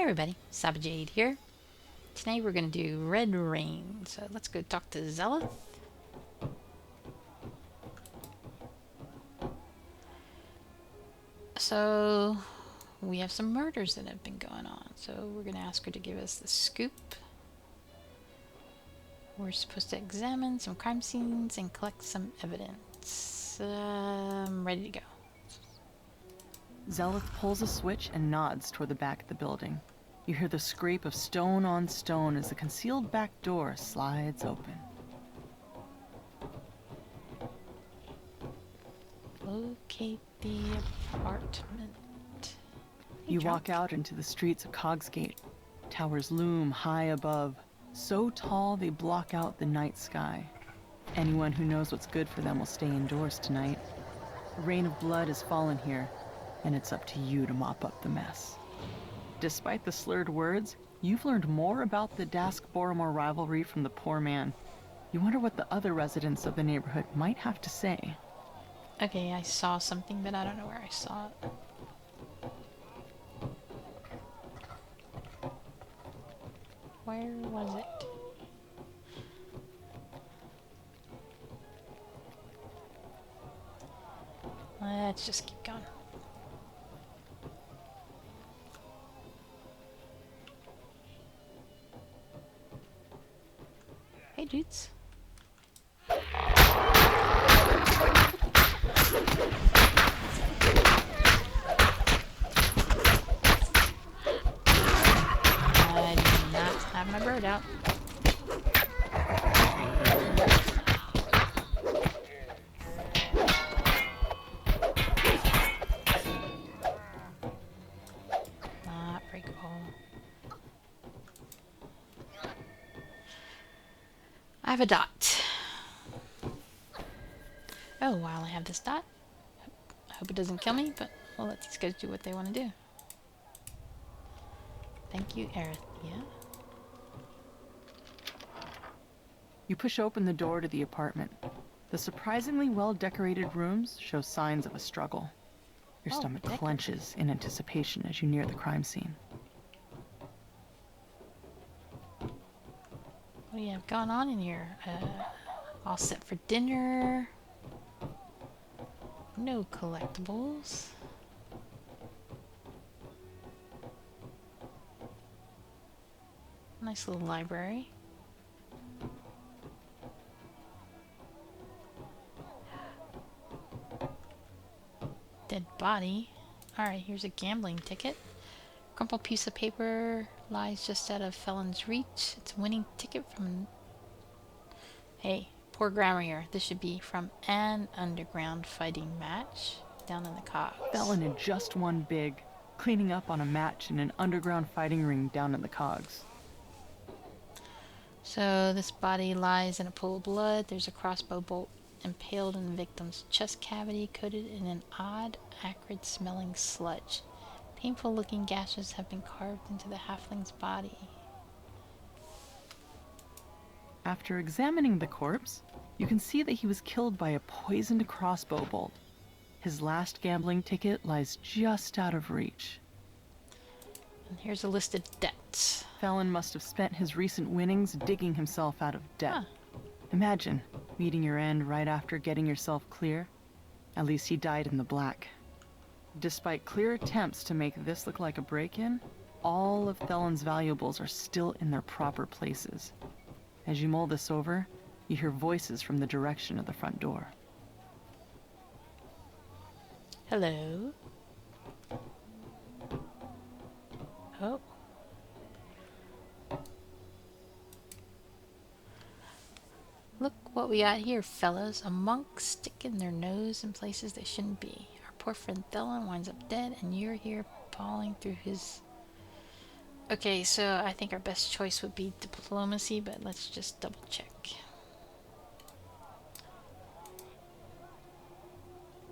everybody, Sabajade here. Today we're going to do Red Rain, so let's go talk to Zelith. So, we have some murders that have been going on, so we're going to ask her to give us the scoop. We're supposed to examine some crime scenes and collect some evidence. I'm ready to go. Zelith pulls a switch and nods toward the back of the building. You hear the scrape of stone on stone as the concealed back door slides open. Locate the apartment. Hey, You John. walk out into the streets of Cogsgate. Towers loom high above, so tall they block out the night sky. Anyone who knows what's good for them will stay indoors tonight. A rain of blood has fallen here, and it's up to you to mop up the mess. Despite the slurred words, you've learned more about the Dask-Boromor rivalry from the poor man. You wonder what the other residents of the neighborhood might have to say. Okay, I saw something, but I don't know where I saw it. Where was it? Let's just keep going. Hey, dudes. I do not have my bird out. Not breakable. I have a dot. Oh, while I have this dot, I hope it doesn't kill me, but we'll let these guys do what they want to do. Thank you, Arithia. You push open the door to the apartment. The surprisingly well-decorated rooms show signs of a struggle. Your stomach clenches in anticipation as you near the crime scene. What do you have going on in here? All set for dinner. No collectibles. Nice little library. Dead body. Alright, here's a gambling ticket. Crumpled piece of paper lies just out of felon's reach. It's a winning ticket from... Hey, poor grammar here. This should be from an underground fighting match down in the cogs. Felon had just won big, cleaning up on a match in an underground fighting ring down in the cogs. So this body lies in a pool of blood. There's a crossbow bolt impaled in the victim's chest cavity, coated in an odd, acrid-smelling sludge. Painful-looking gashes have been carved into the halfling's body. After examining the corpse, you can see that he was killed by a poisoned crossbow bolt. His last gambling ticket lies just out of reach. And here's a list of debts. Felon must have spent his recent winnings digging himself out of debt. Huh. Imagine meeting your end right after getting yourself clear. At least he died in the black. Despite clear attempts to make this look like a break-in, all of Felon's valuables are still in their proper places. As you mull this over, you hear voices from the direction of the front door. Hello. Oh. Look what we got here, fellas. A monk sticking their nose in places they shouldn't be. Our poor friend Thelen winds up dead, and you're here pawing through his... Okay, so I think our best choice would be diplomacy, but let's just double check.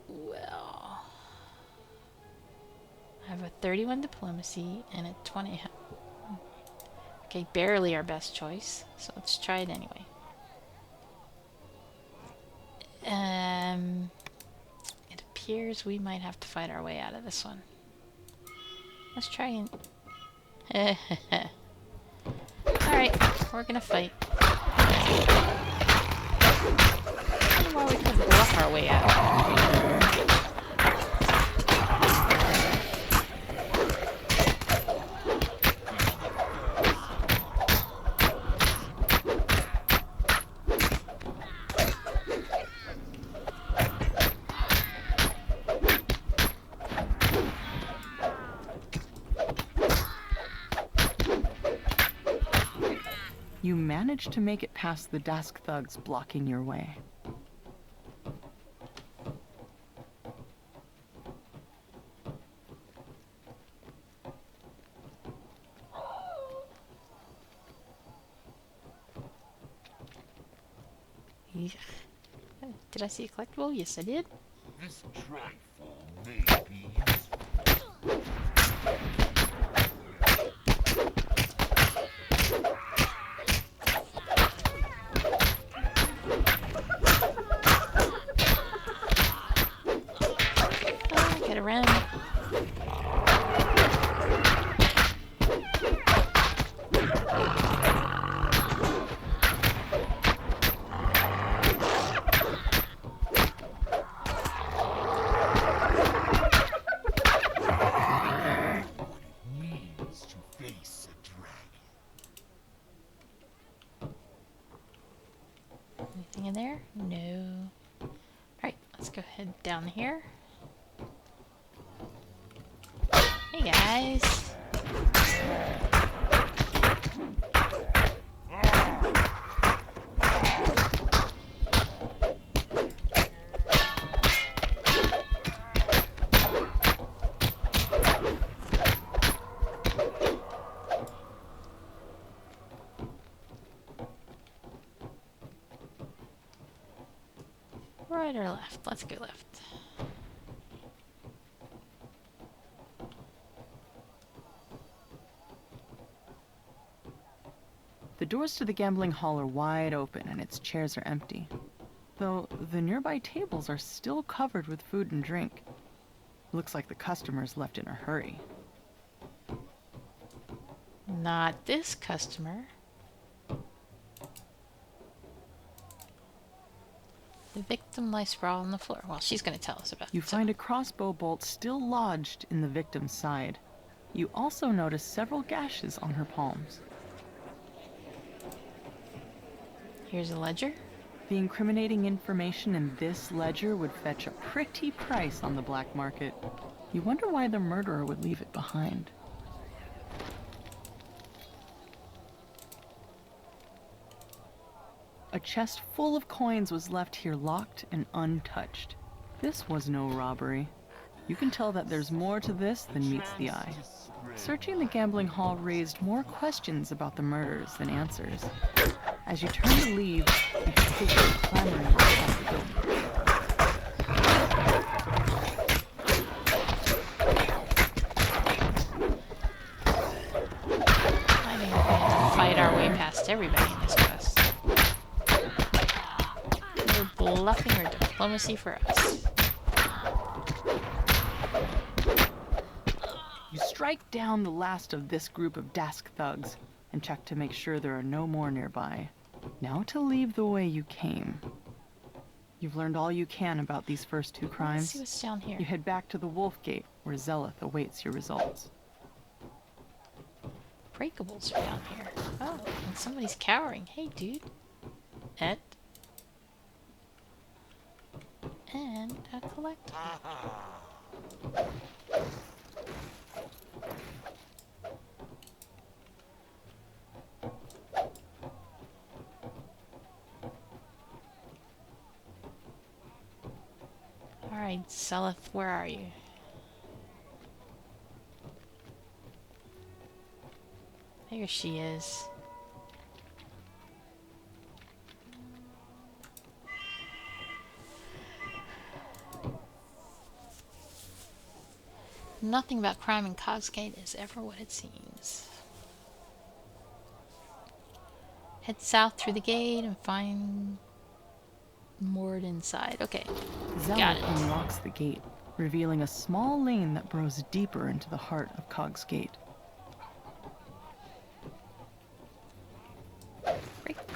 Well... I have a 31 diplomacy and a 20... Okay, barely our best choice, so let's try it anyway. It appears we might have to fight our way out of this one. Let's try and... Alright, we're gonna fight. I wonder why we couldn't bluff our way out. You managed to make it past the Dask thugs blocking your way. Eek. Did I see a collectible? Yes, I did. This trifle may be useful. Get around. Means to face a dragon. Anything in there? No. Alright, let's go head down here. Hey guys. Right or left? Let's go left. The doors to the gambling hall are wide open and its chairs are empty, though the nearby tables are still covered with food and drink. Looks like the customers left in a hurry. Not this customer. The victim lies sprawled on the floor. Well, she's going to tell us about it. You find a crossbow bolt still lodged in the victim's side. You also notice several gashes on her palms. Here's a ledger. The incriminating information in this ledger would fetch a pretty price on the black market. You wonder why the murderer would leave it behind. A chest full of coins was left here locked and untouched. This was no robbery. You can tell that there's more to this than meets the eye. Searching the gambling hall raised more questions about the murders than answers. As you turn to leave, you hear people clamoring outside the building. I think we're going to fight our way past everybody in this quest. No bluffing or diplomacy for us. You strike down the last of this group of Dask thugs and check to make sure there are no more nearby. Now to leave the way you came. You've learned all you can about these first two Let's crimes. see what's down here. You head back to the Wolf Gate, where Zeleth awaits your results. Breakables are down here. Oh, and somebody's cowering. Hey, dude. Et. And a collectible. Alright, Seleth, where are you? There she is. Nothing about crime in Cogsgate is ever what it seems. Head south through the gate and find moored inside. Okay, got Zeleth it. unlocks the gate, revealing a small lane that burrows deeper into the heart of Cogsgate.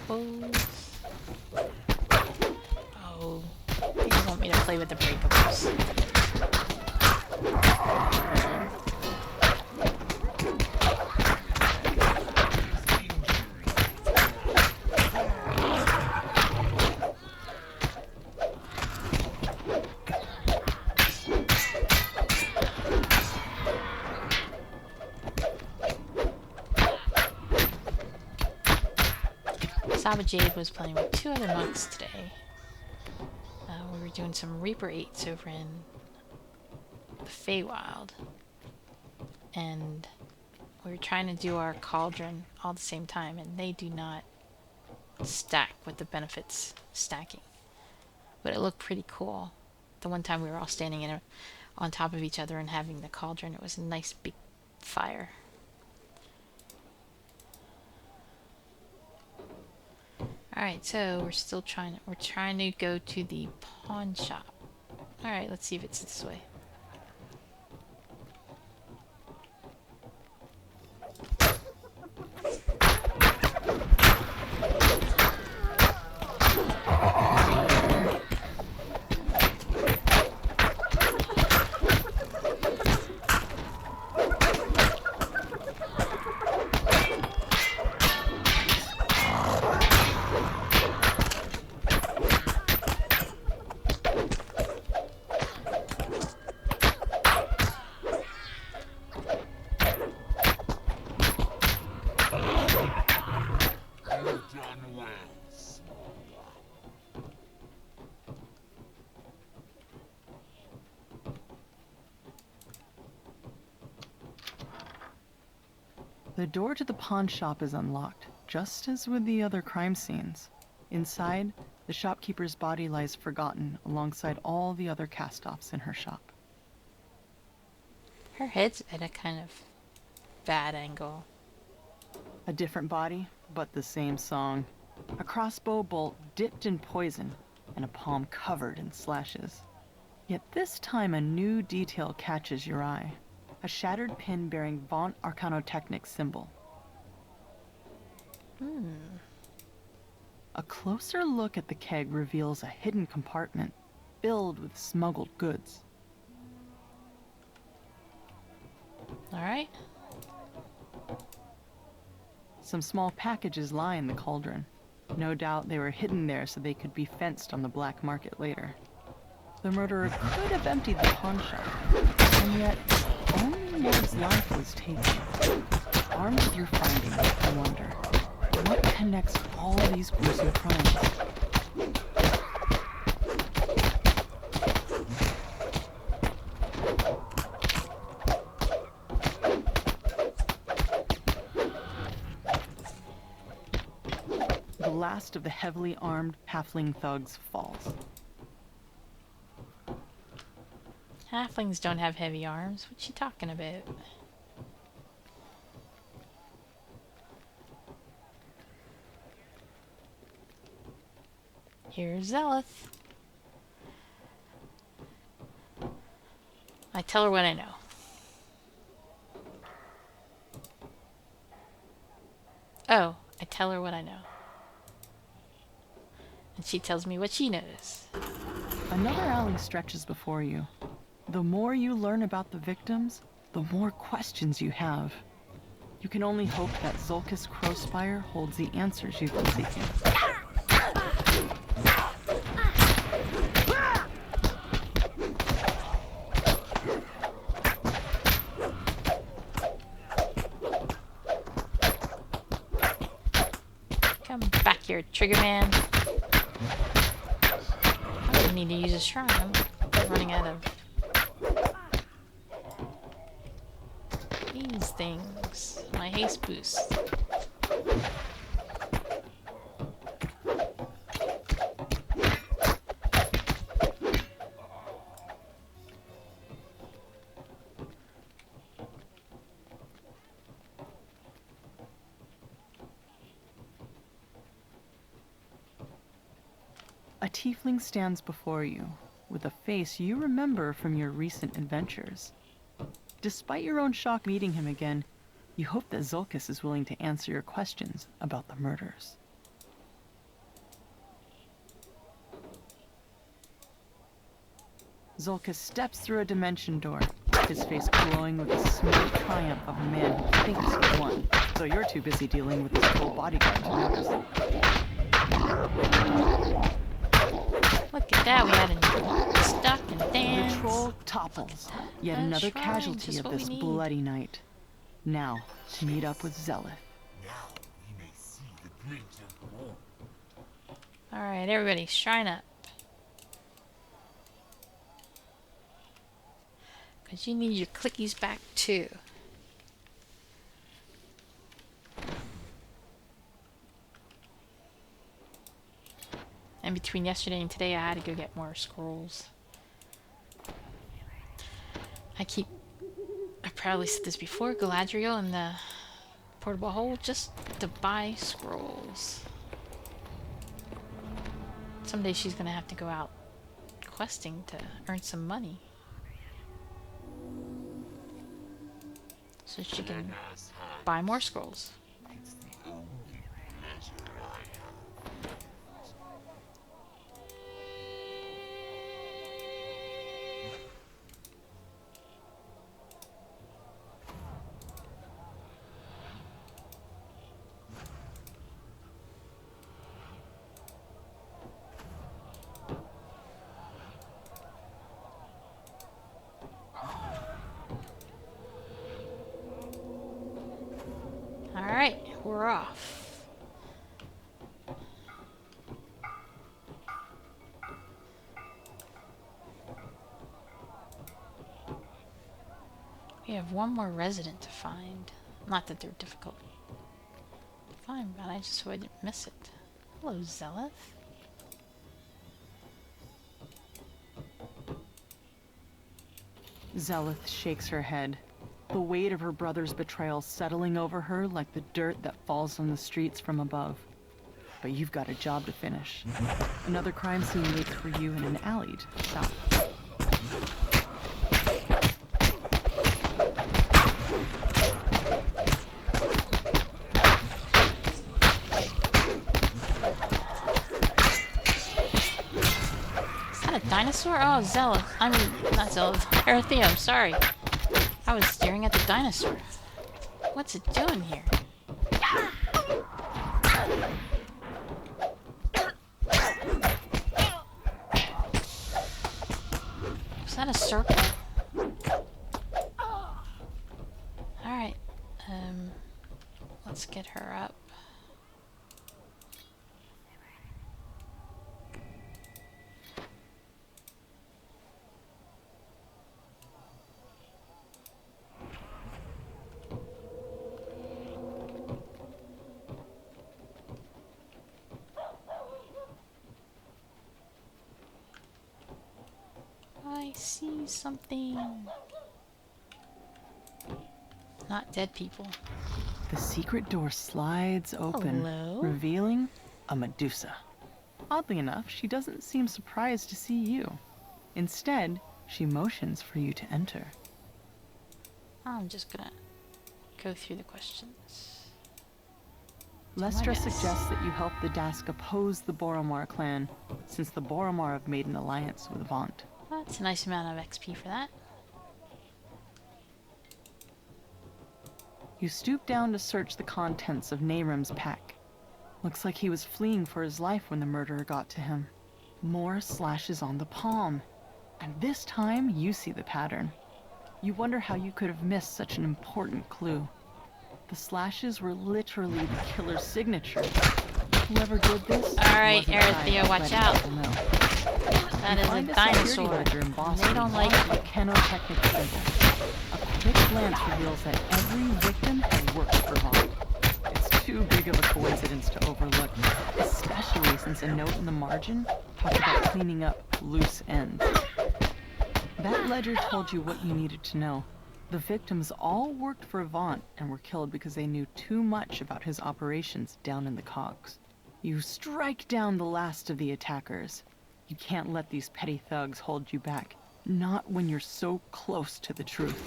breakables. Oh, you want me to play with the breakables. Saba Jade was playing with 2 other monks today. We were doing some Reaper 8s over in the Feywild. And we were trying to do our cauldron all at the same time, and they do not stack with the benefits stacking. But it looked pretty cool. The one time we were all standing on top of each other and having the cauldron, it was a nice big fire. Alright, so we're trying to go to the pawn shop. Alright, let's see if it's this way. The door to the pawn shop is unlocked, just as with the other crime scenes. Inside, the shopkeeper's body lies forgotten alongside all the other cast-offs in her shop. Her head's at a kind of bad angle. A different body, but the same song. A crossbow bolt dipped in poison, and a palm covered in slashes. Yet this time a new detail catches your eye. A shattered pin bearing Von Arcanotechnic's symbol. A closer look at the keg reveals a hidden compartment filled with smuggled goods. Alright. Some small packages lie in the cauldron. No doubt they were hidden there so they could be fenced on the black market later. The murderer could have emptied the pawn shop, and yet only Maud's life was taken. Armed with your findings, I wonder, what connects all these gruesome crimes? The last of the heavily armed halfling thugs falls. Halflings don't have heavy arms. What you talking about? Here's Zelith. I tell her what I know. Oh, I tell her what I know. And she tells me what she knows. Another alley stretches before you. The more you learn about the victims, the more questions you have. You can only hope that Zulkus Crowspire holds the answers you've been seeking. Come back here, Trigger Man. I don't need to use a shrine. I'm running out of these things. My haste boost. A tiefling stands before you, with a face you remember from your recent adventures. Despite your own shock meeting him again, you hope that Zulkus is willing to answer your questions about the murders. Zolka steps through a dimension door, his face glowing with the smooth triumph of a man who thinks he won. So you're too busy dealing with his full bodyguard to notice. Look at that, we had a stuck and dance. The troll topples. Yet a another shrine, casualty just of what we this need. bloody night. Now, to meet up with Zelith. Now we may see the greater war. Alright, everybody, shrine up. Because you need your clickies back too. And between yesterday and today, I had to go get more scrolls. I probably said this before, Galadriel in the portable hole just to buy scrolls. Someday she's gonna have to go out questing to earn some money. So she can As hand, buy more scrolls. it's the only pleasure I have. Alright, we're off. We have one more resident to find. Not that they're difficult to find, but I just so I didn't miss it. Hello, Zelith. Zelith shakes her head, the weight of her brother's betrayal settling over her like the dirt that falls on the streets from above. But you've got a job to finish. Another crime scene waits for you in an alley to the south. Is that a dinosaur? Oh, Zelith. I mean, not Zelith. Arathea, I'm sorry. I was staring at the dinosaur. What's it doing here? Is that a circle? Alright. Let's get her up. I see something. Not dead people. The secret door slides open, Hello? revealing a Medusa. Oddly enough, she doesn't seem surprised to see you. Instead, she motions for you to enter. I'm just gonna go through the questions. Lestra guess. suggests that you help the Dask oppose the Boromar clan, since the Boromar have made an alliance with Vaunt. That's a nice amount of XP for that. You stoop down to search the contents of Narim's pack. Looks like he was fleeing for his life when the murderer got to him. More slashes on the palm. And this time, you see the pattern. You wonder how you could have missed such an important clue. The slashes were literally the killer's signature. Whoever did this... Alright, wasn't Arathea, trying to watch let out. people know. That is a Find security dinosaur. ledger embossed They with don't like Vaunt's it. mechanotechnic symbol. A quick glance reveals that every victim had worked for Vaunt. It's too big of a coincidence to overlook, especially since a note in the margin talked about cleaning up loose ends. That ledger told you what you needed to know. The victims all worked for Vaunt and were killed because they knew too much about his operations down in the cogs. You strike down the last of the attackers. You can't let these petty thugs hold you back, not when you're so close to the truth.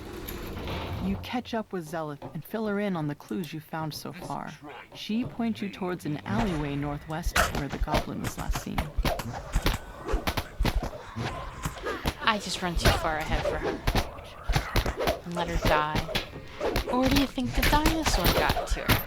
You catch up with Zelith and fill her in on the clues you found so far. She points you towards an alleyway northwest of where the goblin was last seen. I just run too far ahead for her and let her die. Or do you think the dinosaur got to her?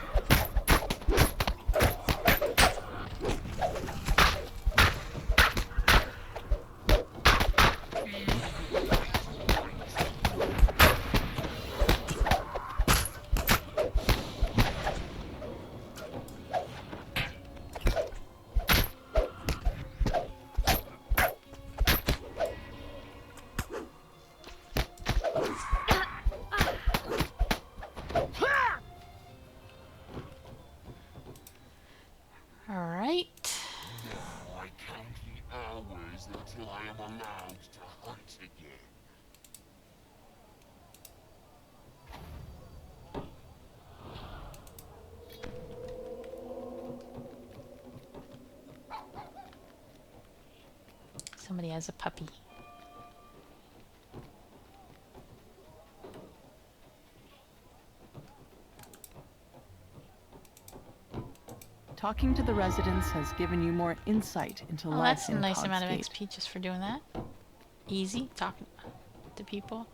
Alright. Now I count the hours until I am allowed to hunt again. Somebody has a puppy. Talking to the residents has given you more insight into Well, life that's a in nice amount of Cogsgate. XP just for doing that. Easy, talking to people.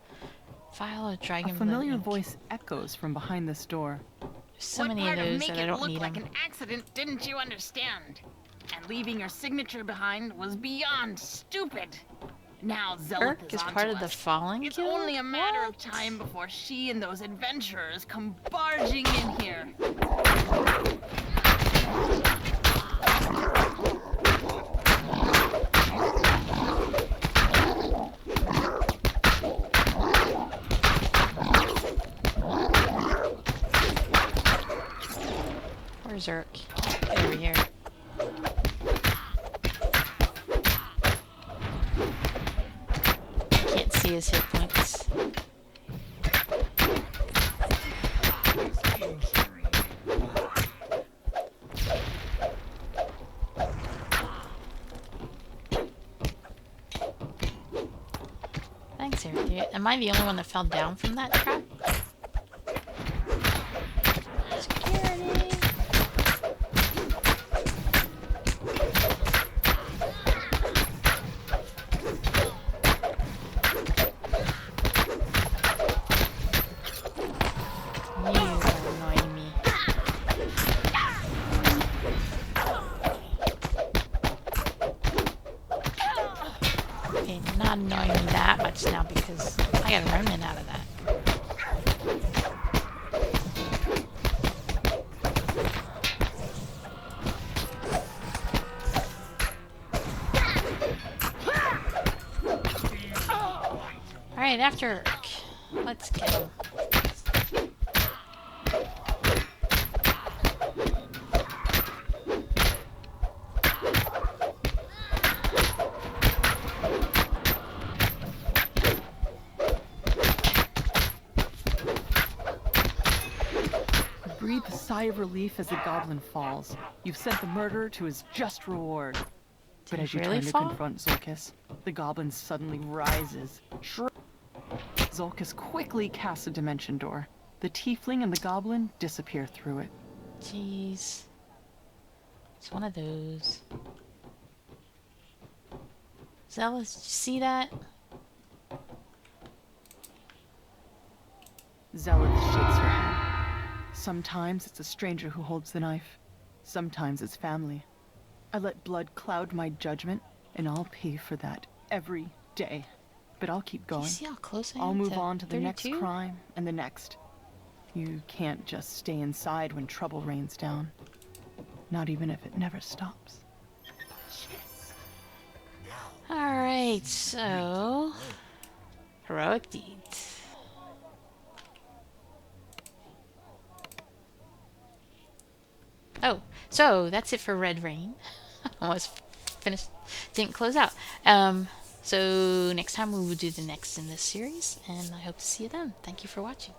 File of A dragon blood familiar ink. voice echoes from behind this door. There's so What many part of of those make that I it don't look need like them. an accident didn't you understand? And leaving your signature behind was beyond stupid. Now Zelith Irk is onto part of the us. Fallen It's Guild? only a matter of What? time before she and those adventurers come barging in here. Where's Irk? Get over here. Can't see his hit points. Thanks, Eric. Am I the only one that fell down from that trap? Security. You are annoying me. Okay, not annoying me that much now because I got a remnant out of that. Alright, after Irk. Let's get him. Breathe a sigh of relief as the goblin falls. You've sent the murderer to his just reward. But he as you really turn to fall? confront Zolkis, the goblin suddenly rises. Zolkis quickly casts a dimension door. The tiefling and the goblin disappear through it. Jeez. It's one of those. Zealous, did you see that? Zelith shakes her head. Sometimes it's a stranger who holds the knife. Sometimes it's family. I let blood cloud my judgment, and I'll pay for that every day. But I'll keep Do you going. see how close I am I'll move on to the 32? next crime and the next. You can't just stay inside when trouble rains down. Not even if it never stops. Alright, so... Heroic deeds. Oh, so that's it for Red Rain. Almost finished, didn't close out. So next time we will do the next in this series, and I hope to see you then. Thank you for watching.